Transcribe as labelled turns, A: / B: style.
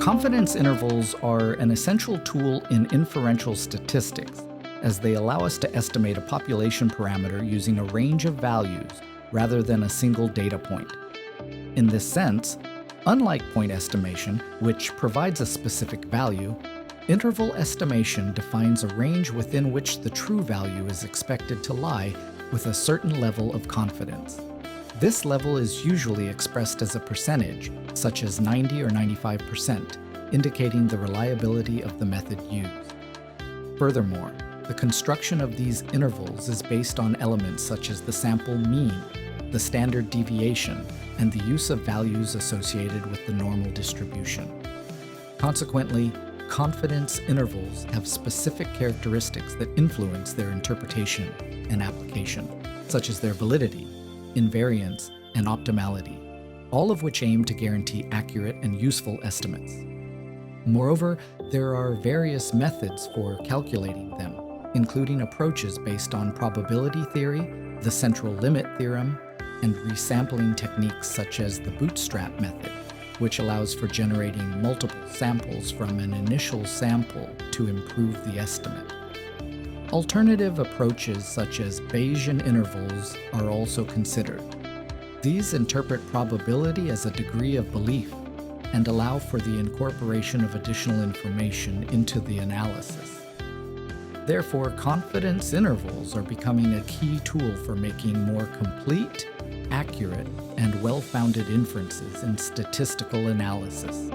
A: Confidence intervals are an essential tool in inferential statistics, as they allow us to estimate a population parameter using a range of values rather than a single data point. In this sense, unlike point estimation, which provides a specific value, interval estimation defines a range within which the true value is expected to lie with a certain level of confidence. This level is usually expressed as a percentage, such as 90 or 95%, indicating the reliability of the method used. Furthermore, the construction of these intervals is based on elements such as the sample mean, the standard deviation, and the use of values associated with the normal distribution. Consequently, confidence intervals have specific characteristics that influence their interpretation and application, such as their validity, invariance, and optimality, all of which aim to guarantee accurate and useful estimates. Moreover, there are various methods for calculating them, including approaches based on probability theory, the central limit theorem, and resampling techniques such as the bootstrap method, which allows for generating multiple samples from an initial sample to improve the estimate. Alternative approaches such as Bayesian intervals are also considered. These interpret probability as a degree of belief and allow for the incorporation of additional information into the analysis. Therefore, confidence intervals are becoming a key tool for making more complete, accurate, and well-founded inferences in statistical analysis.